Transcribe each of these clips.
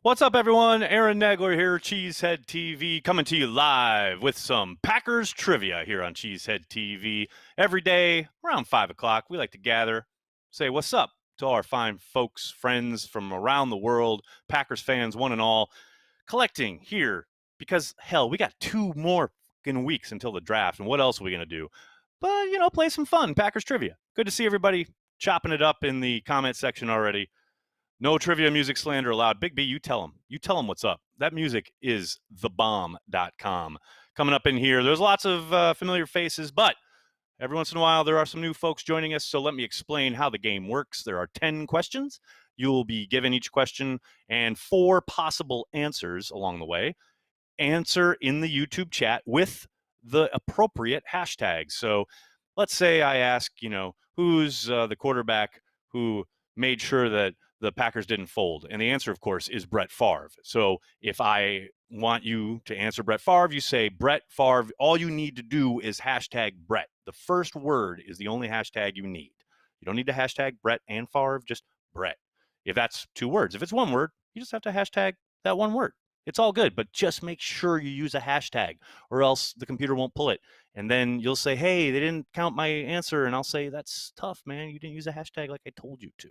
What's up, everyone? Aaron Nagler here, CheeseheadTV, coming to you live with some Packers trivia here on CheeseheadTV. Every day around 5 o'clock, we like to gather, say what's up to all our fine folks, friends from around the world, Packers fans, one and all, collecting here because, hell, we got 2 more fucking weeks until the draft, and what else are we going to do? But, play some fun, Packers trivia. Good to see everybody chopping it up in the comment section already. No trivia music slander allowed. Big B, you tell them. You tell them what's up. That music is thebomb.com. Coming up in here, there's lots of familiar faces, but every once in a while there are some new folks joining us, so let me explain how the game works. There are 10 questions. You'll be given each question and 4 possible answers along the way. Answer in the YouTube chat with the appropriate hashtags. So let's say I ask, who's the quarterback who made sure that the Packers didn't fold? And the answer, of course, is Brett Favre. So if I want you to answer Brett Favre, you say Brett Favre. All you need to do is hashtag Brett. The first word is the only hashtag you need. You don't need to hashtag Brett and Favre, just Brett. If that's 2 words. If it's 1 word, you just have to hashtag that 1 word. It's all good, but just make sure you use a hashtag or else the computer won't pull it. And then you'll say, hey, they didn't count my answer. And I'll say, that's tough, man. You didn't use a hashtag like I told you to.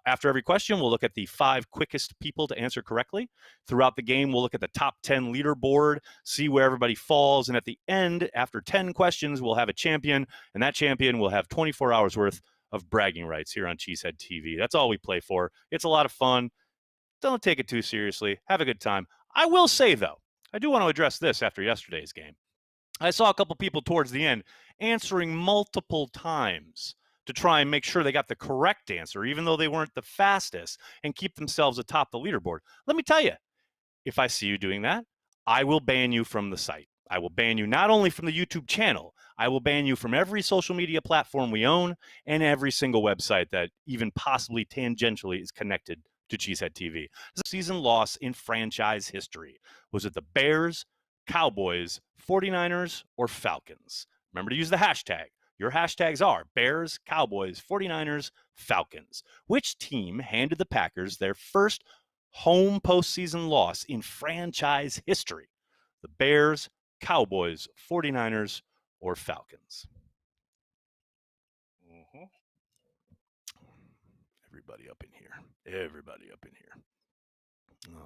After every question, we'll look at the 5 quickest people to answer correctly. Throughout the game, we'll look at the top 10 leaderboard, see where everybody falls. And at the end, after 10 questions, we'll have a champion. And that champion will have 24 hours worth of bragging rights here on Cheesehead TV. That's all we play for. It's a lot of fun. Don't take it too seriously. Have a good time. I will say, though, I do want to address this after yesterday's game. I saw a couple people towards the end answering multiple times to try and make sure they got the correct answer, even though they weren't the fastest, and keep themselves atop the leaderboard. Let me tell you, if I see you doing that, I will ban you from the site. I will ban you not only from the YouTube channel, I will ban you from every social media platform we own and every single website that even possibly tangentially is connected to Cheesehead TV. Season loss in franchise history. Was it the Bears, Cowboys, 49ers, or Falcons? Remember to use the hashtag. Your hashtags are Bears, Cowboys, 49ers, Falcons. Which team handed the Packers their first home postseason loss in franchise history? The Bears, Cowboys, 49ers, or Falcons? Everybody up in here. Everybody up in here.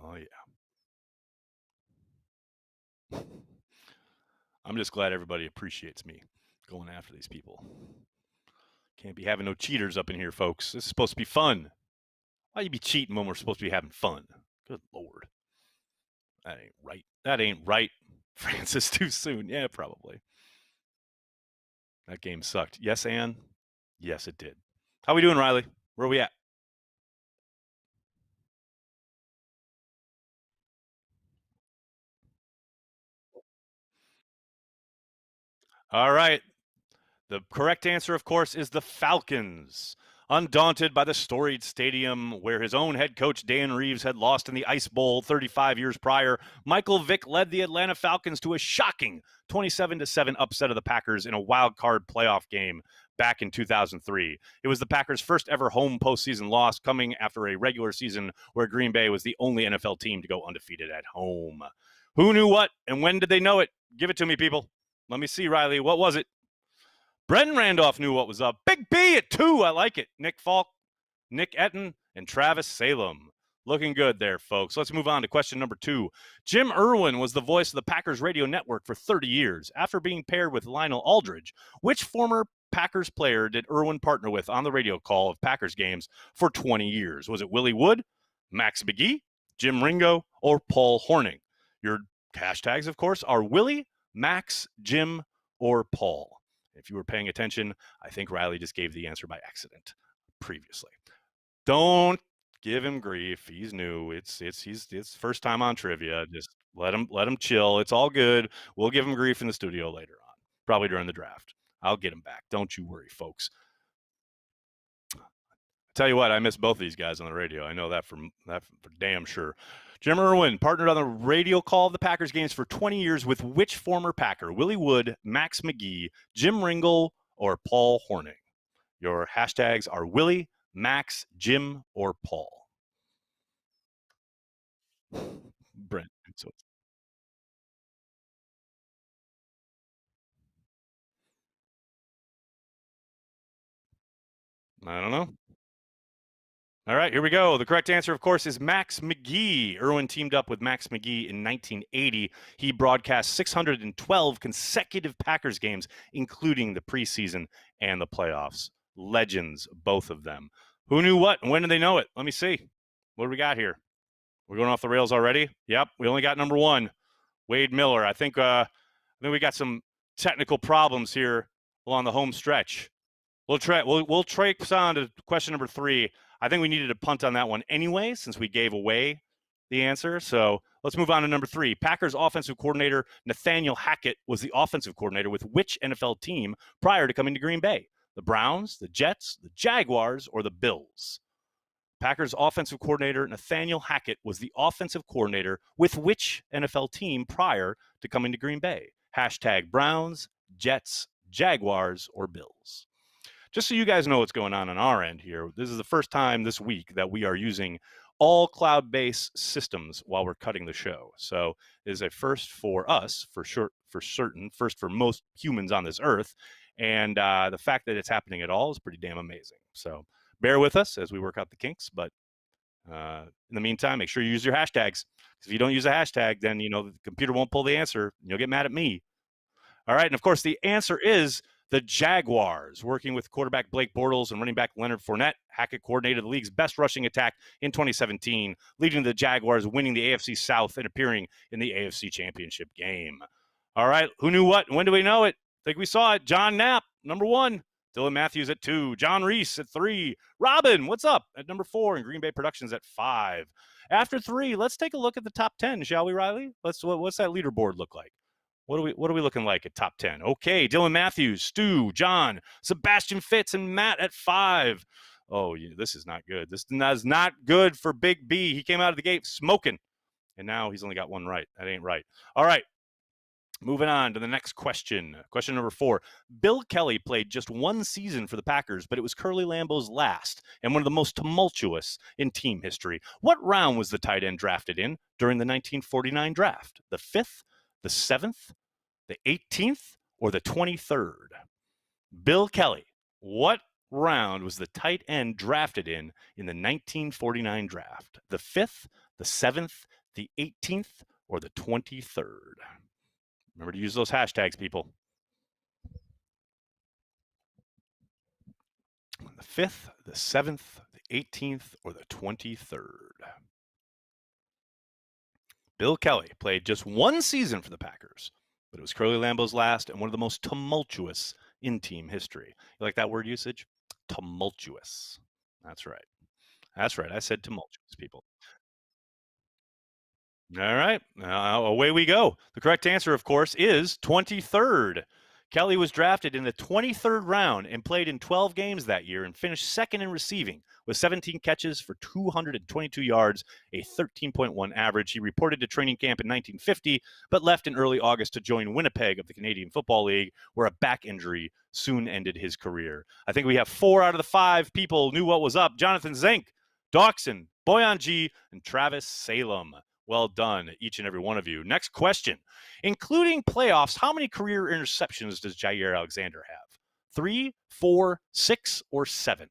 Oh, yeah. I'm just glad everybody appreciates me going after these people. Can't be having no cheaters up in here, folks. This is supposed to be fun. Why you be cheating when we're supposed to be having fun? Good Lord. That ain't right. That ain't right. Francis, too soon. Yeah, probably. That game sucked. Yes, Ann? Yes, it did. How we doing, Riley? Where are we at? All right. The correct answer, of course, is the Falcons. Undaunted by the storied stadium where his own head coach Dan Reeves had lost in the Ice Bowl 35 years prior, Michael Vick led the Atlanta Falcons to a shocking 27-7 upset of the Packers in a wild card playoff game back in 2003. It was the Packers' first ever home postseason loss, coming after a regular season where Green Bay was the only NFL team to go undefeated at home. Who knew what, and when did they know it? Give it to me, people. Let me see, Riley. What was it? Brenton Randolph knew what was up. Big B at 2. I like it. Nick Falk, Nick Etten, and Travis Salem. Looking good there, folks. Let's move on to question number 2. Jim Irwin was the voice of the Packers radio network for 30 years. After being paired with Lionel Aldridge, which former Packers player did Irwin partner with on the radio call of Packers games for 20 years? Was it Willie Wood, Max McGee, Jim Ringo, or Paul Hornung? Your hashtags, of course, are Willie, Max, Jim, or Paul. If you were paying attention, I think Riley just gave the answer by accident previously. Don't give him grief. He's new. It's first time on trivia. Just let him chill. It's all good. We'll give him grief in the studio later on, probably during the draft. I'll get him back. Don't you worry, folks. Tell you what, I miss both these guys on the radio. I know that for damn sure. Jim Irwin partnered on the radio call of the Packers games for 20 years with which former Packer? Willie Wood, Max McGee, Jim Ringle, or Paul Hornung? Your hashtags are Willie, Max, Jim, or Paul. Brent. So I don't know. All right, here we go. The correct answer, of course, is Max McGee. Irwin teamed up with Max McGee in 1980. He broadcast 612 consecutive Packers games, including the preseason and the playoffs. Legends, both of them. Who knew what and when did they know it? Let me see. What do we got here? We're going off the rails already? Yep, we only got number one, Wade Miller. I think we got some technical problems here along the home stretch. We'll trace on to question number 3. I think we needed to punt on that one anyway, since we gave away the answer. So let's move on to number 3. Packers offensive coordinator Nathaniel Hackett was the offensive coordinator with which NFL team prior to coming to Green Bay? The Browns, the Jets, the Jaguars, or the Bills? Packers offensive coordinator Nathaniel Hackett was the offensive coordinator with which NFL team prior to coming to Green Bay? Hashtag Browns, Jets, Jaguars, or Bills? Just so you guys know what's going on our end here, this is the first time this week that we are using all cloud-based systems while we're cutting the show. So it is a first for us, for certain, first for most humans on this earth. And the fact that it's happening at all is pretty damn amazing. So bear with us as we work out the kinks. But in the meantime, make sure you use your hashtags. Because if you don't use a hashtag, then, the computer won't pull the answer. You'll get mad at me. All right. And of course, the answer is the Jaguars. Working with quarterback Blake Bortles and running back Leonard Fournette, Hackett coordinated the league's best rushing attack in 2017, leading the Jaguars winning the AFC South and appearing in the AFC Championship game. All right, who knew what? When do we know it? I think we saw it. John Knapp, number 1. Dylan Matthews at 2. John Reese at 3. Robin, what's up? At number 4. And Green Bay Productions at 5. After 3, let's take a look at the top 10, shall we, Riley? What's that leaderboard look like? What are we looking like at top 10? Okay, Dylan Matthews, Stu, John, Sebastian Fitz, and Matt at 5. Oh, this is not good. This is not good for Big B. He came out of the gate smoking, and now he's only got one right. That ain't right. All right, moving on to the next question. Question number 4. Bill Kelly played just one season for the Packers, but it was Curly Lambeau's last and one of the most tumultuous in team history. What round was the tight end drafted in during the 1949 draft? The 5th, the 7th, the 18th, or the 23rd? Bill Kelly, what round was the tight end drafted in the 1949 draft? The 5th, the 7th, the 18th, or the 23rd? Remember to use those hashtags, people. The 5th, the 7th, the 18th, or the 23rd? Bill Kelly played just one season for the Packers, but it was Curly Lambeau's last and one of the most tumultuous in team history. You like that word usage? Tumultuous. That's right. That's right. I said tumultuous, people. All right. Away we go. The correct answer, of course, is 23rd. Kelly was drafted in the 23rd round and played in 12 games that year and finished second in receiving with 17 catches for 222 yards, a 13.1 average. He reported to training camp in 1950, but left in early August to join Winnipeg of the Canadian Football League, where a back injury soon ended his career. I think we have 4 out of the 5 people knew what was up. Jonathan Zink, Dawson, Boyan G, and Travis Salem. Well done, each and every one of you. Next question. Including playoffs, how many career interceptions does Jaire Alexander have? 3, 4, 6, or 7?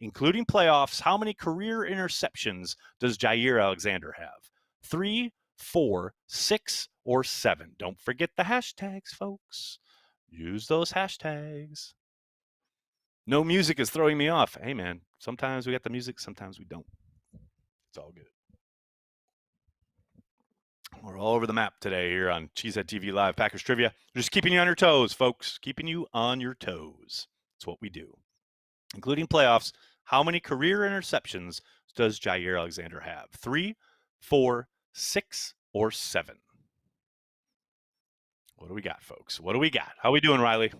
Including playoffs, how many career interceptions does Jaire Alexander have? 3, 4, 6, or 7? Don't forget the hashtags, folks. Use those hashtags. No music is throwing me off. Hey, man, sometimes we got the music, sometimes we don't. It's all good. We're all over the map today here on CheeseheadTV Live Packers Trivia. We're just keeping you on your toes, folks. Keeping you on your toes. That's what we do. Including playoffs, how many career interceptions does Jaire Alexander have? 3, 4, 6, or 7? What do we got, folks? What do we got? How we doing, Riley?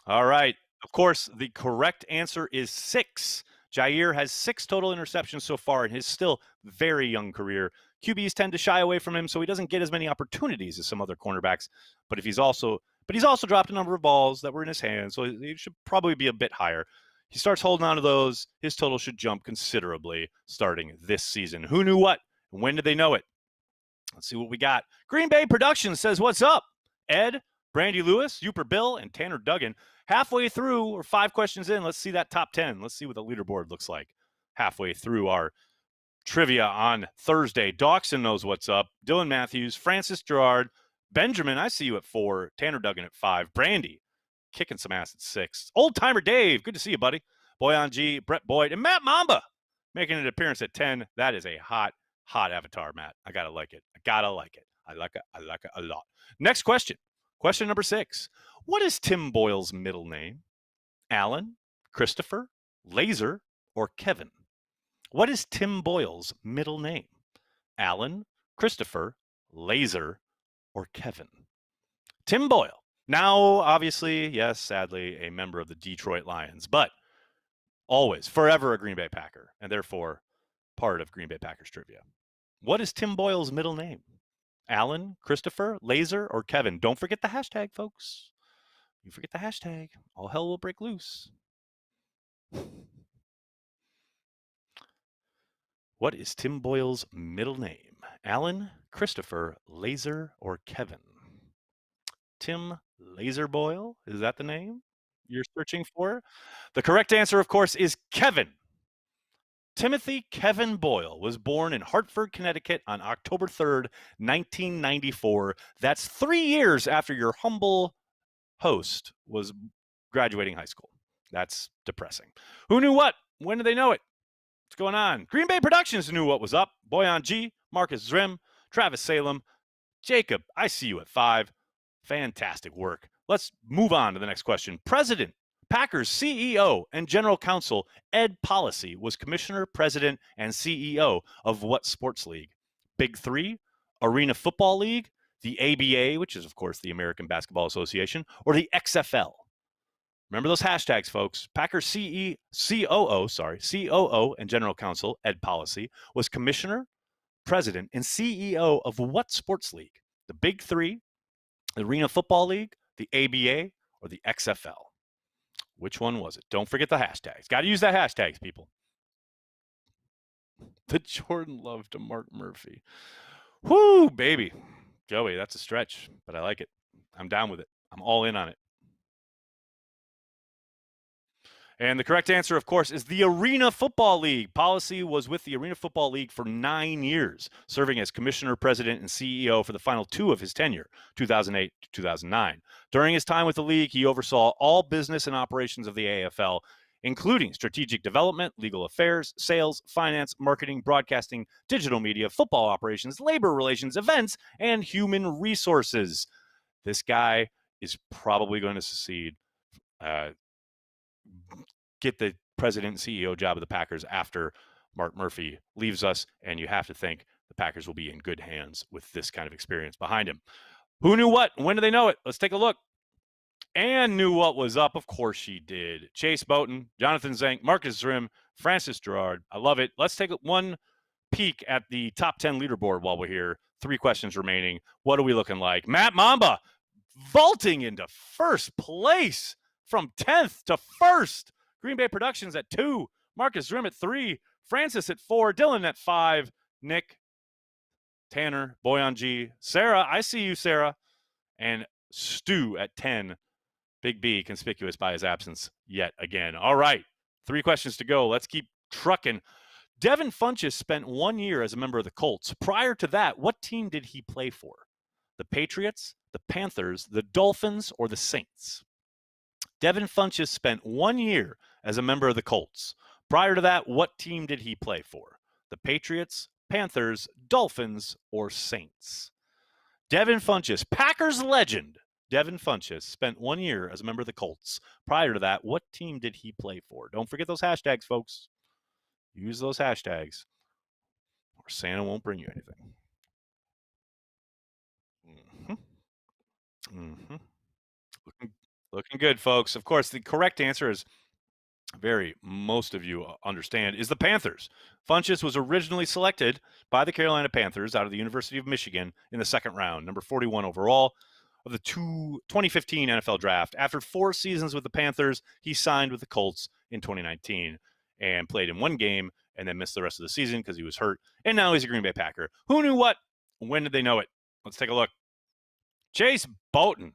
All right. Of course, the correct answer is 6. Jaire has 6 total interceptions so far in his still very young career. QBs tend to shy away from him, so he doesn't get as many opportunities as some other cornerbacks. But he's also dropped a number of balls that were in his hands, so he should probably be a bit higher. He starts holding on to those, his total should jump considerably starting this season. Who knew what? When did they know it? Let's see what we got. Green Bay Productions says, what's up? Ed, Brandy Lewis, Uper Bill, and Tanner Duggan. Halfway through, or 5 questions in, let's see that top 10. Let's see what the leaderboard looks like halfway through our trivia on Thursday. Dawson knows what's up. Dylan Matthews, Francis Gerard, Benjamin, I see you at 4. Tanner Duggan at 5. Brandy, kicking some ass at 6. Old Timer Dave, good to see you, buddy. Boyan G, Brett Boyd, and Matt Mamba making an appearance at 10. That is a hot avatar, Matt. I gotta like it. I like it a lot. Next question. Question number 6. What is Tim Boyle's middle name? Alan, Christopher, Laser, or Kevin? What is Tim Boyle's middle name? Alan, Christopher, Laser, or Kevin? Tim Boyle. Now, obviously, yes, sadly, a member of the Detroit Lions, but always, forever a Green Bay Packer, and therefore part of Green Bay Packers trivia. What is Tim Boyle's middle name? Alan, Christopher, Laser, or Kevin? Don't forget the hashtag, folks. You forget the hashtag, all hell will break loose. What is Tim Boyle's middle name? Alan, Christopher, Laser, or Kevin? Tim Laser Boyle? Is that the name you're searching for? The correct answer, of course, is Kevin. Timothy Kevin Boyle was born in Hartford, Connecticut on October 3rd, 1994. That's 3 years after your humble host was graduating high school. That's depressing. Who knew what? When did they know it? What's going on? Green Bay Productions knew what was up. Boyan G, Marcus Zrim, Travis Salem, Jacob, I see you at 5. Fantastic work. Let's move on to the next question. President, Packers CEO and General Counsel Ed Policy was Commissioner, President, and CEO of what sports league? Big Three, Arena Football League, the ABA, which is, of course, the American Basketball Association, or the XFL? Remember those hashtags, folks. Packers COO and General Counsel Ed Policy was Commissioner, President, and CEO of what sports league? The Big Three, the Arena Football League, the ABA, or the XFL? Which one was it? Don't forget the hashtags. Got to use that hashtags, people. The Jordan Love to Mark Murphy. Whoo, baby. Joey, that's a stretch, but I like it. I'm down with it. I'm all in on it. And the correct answer, of course, is the Arena Football League. Policy was with the Arena Football League for 9 years, serving as commissioner, president, and CEO for the final 2 of his tenure, 2008 to 2009. During his time with the league, he oversaw all business and operations of the AFL, including strategic development, legal affairs, sales, finance, marketing, broadcasting, digital media, football operations, labor relations, events, and human resources. This guy is probably going to succeed. Get the president and CEO job of the Packers after Mark Murphy leaves us, and you have to think the Packers will be in good hands with this kind of experience behind him. Who knew what? When do they know it? Let's take a look. Anne knew what was up. Of course she did. Chase Boughton, Jonathan Zank, Marcus Zrim, Francis Gerard. I love it. Let's take one peek at the top 10 leaderboard while we're here. 3 questions remaining. What are we looking like? Matt Mamba vaulting into first place from 10th to 1st. Green Bay Productions at 2. Marcus Zrim at 3. Francis at 4. Dylan at 5. Nick, Tanner, Boyan G, Sarah, I see you, Sarah, and Stu at 10. Big B, conspicuous by his absence yet again. All right, 3 questions to go. Let's keep trucking. Devin Funchess spent 1 year as a member of the Colts. Prior to that, what team did he play for? The Patriots, the Panthers, the Dolphins, or the Saints? Devin Funchess spent 1 year as a member of the Colts. Prior to that, what team did he play for? The Patriots, Panthers, Dolphins, or Saints? Devin Funchess, Packers legend. Devin Funchess spent 1 year as a member of the Colts. Prior to that, what team did he play for? Don't forget those hashtags, folks. Use those hashtags, or Santa won't bring you anything. Mm-hmm. Mm-hmm. Looking good, folks. Of course, the correct answer is most of you understand, is the Panthers. Funchess was originally selected by the Carolina Panthers out of the University of Michigan in the second round, number 41 overall of the 2015 NFL draft. After 4 seasons with the Panthers, he signed with the Colts in 2019 and played in 1 game and then missed the rest of the season because he was hurt. And now he's a Green Bay Packer. Who knew what? When did they know it? Let's take a look. Chase Boughton.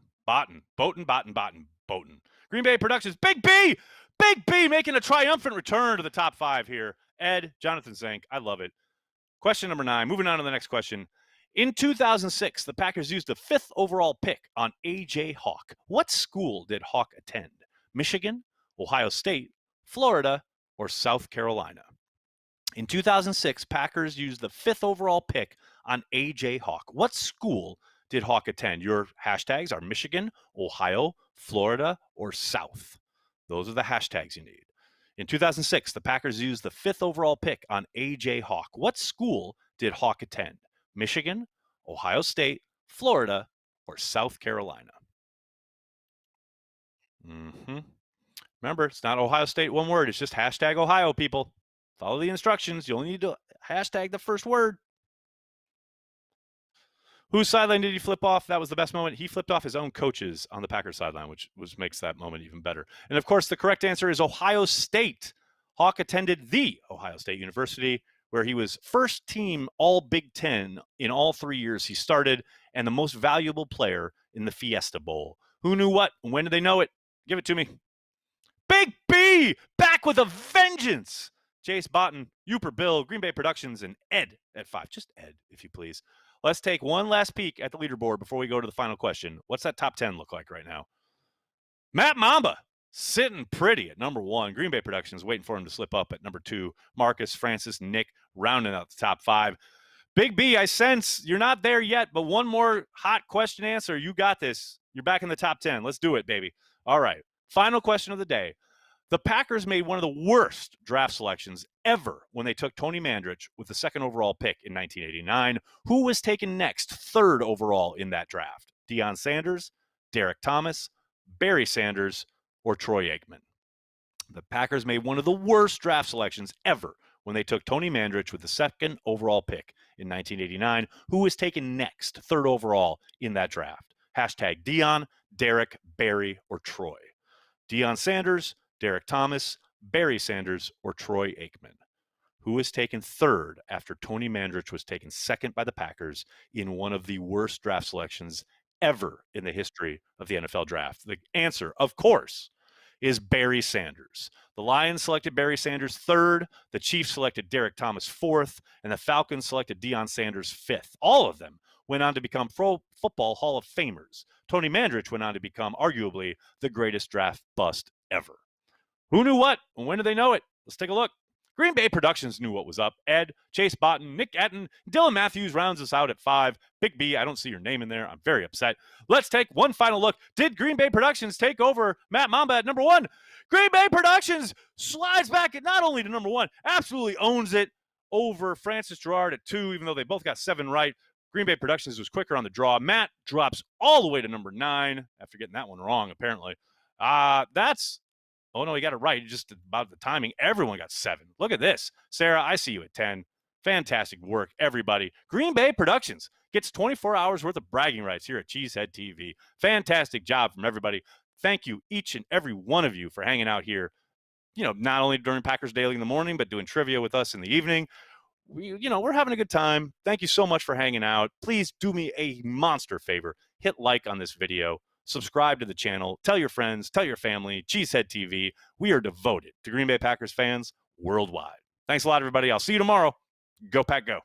Green Bay Productions. Big B making a triumphant return to the top 5 here. Ed, Jonathan Zink. I love it. Question number 9. Moving on to the next question. In 2006, the Packers used the 5th overall pick on A.J. Hawk. What school did Hawk attend? Michigan, Ohio State, Florida, or South Carolina? In 2006, Packers used the 5th overall pick on A.J. Hawk. What school did Hawk attend? Your hashtags are Michigan, Ohio, Florida, or South. Those are the hashtags you need. In 2006, the Packers used the 5th overall pick on A.J. Hawk. What school did Hawk attend? Michigan, Ohio State, Florida, or South Carolina? Remember, it's not Ohio State, one word. It's just hashtag Ohio, people. Follow the instructions. You only need to hashtag the first word. Whose sideline did he flip off? That was the best moment. He flipped off his own coaches on the Packers sideline, which makes that moment even better. And of course, the correct answer is Ohio State. Hawk attended the Ohio State University, where he was first team All Big Ten in all 3 years he started, and the most valuable player in the Fiesta Bowl. Who knew what? When did they know it? Give it to me. Big B, back with a vengeance. Chase Boughton, Uper Bill, Green Bay Productions, and Ed at 5. Just Ed, if you please. Let's take one last peek at the leaderboard before we go to the final question. What's that top 10 look like right now? Matt Mamba sitting pretty at number 1. Green Bay Productions waiting for him to slip up at number 2. Marcus, Francis, Nick rounding out the top 5. Big B, I sense you're not there yet, but one more hot question answer. You got this. You're back in the top 10. Let's do it, baby. All right. Final question of the day. The Packers made one of the worst draft selections ever when they took Tony Mandrich with the 2nd overall pick in 1989. Who was taken next, 3rd overall in that draft? Deion Sanders, Derek Thomas, Barry Sanders, or Troy Aikman? The Packers made one of the worst draft selections ever when they took Tony Mandrich with the 2nd overall pick in 1989. Who was taken next, 3rd overall in that draft? Hashtag Deion, Derek, Barry, or Troy. Deion Sanders, Derek Thomas, Barry Sanders, or Troy Aikman? Who was taken 3rd after Tony Mandrich was taken 2nd by the Packers in one of the worst draft selections ever in the history of the NFL draft? The answer, of course, is Barry Sanders. The Lions selected Barry Sanders 3rd, the Chiefs selected Derek Thomas 4th, and the Falcons selected Deion Sanders 5th. All of them went on to become Pro Football Hall of Famers. Tony Mandrich went on to become arguably the greatest draft bust ever. Who knew what? And when did they know it? Let's take a look. Green Bay Productions knew what was up. Ed, Chase Boughton, Nick Etten, Dylan Matthews rounds us out at 5. Big B, I don't see your name in there. I'm very upset. Let's take one final look. Did Green Bay Productions take over Matt Mamba at number 1? Green Bay Productions slides back at not only to number 1, absolutely owns it over Francis Gerard at 2, even though they both got 7 right. Green Bay Productions was quicker on the draw. Matt drops all the way to number 9 after getting that one wrong, apparently. Oh, no, he got it right. Just about the timing. Everyone got 7. Look at this. Sarah, I see you at 10. Fantastic work, everybody. Green Bay Productions gets 24 hours worth of bragging rights here at CheeseheadTV. Fantastic job from everybody. Thank you, each and every one of you, for hanging out here, not only during Packers Daily in the morning, but doing trivia with us in the evening. We're having a good time. Thank you so much for hanging out. Please do me a monster favor. Hit like on this video. Subscribe to the channel. Tell your friends. Tell your family. Cheesehead TV. We are devoted to Green Bay Packers fans worldwide. Thanks a lot, everybody. I'll see you tomorrow. Go Pack Go.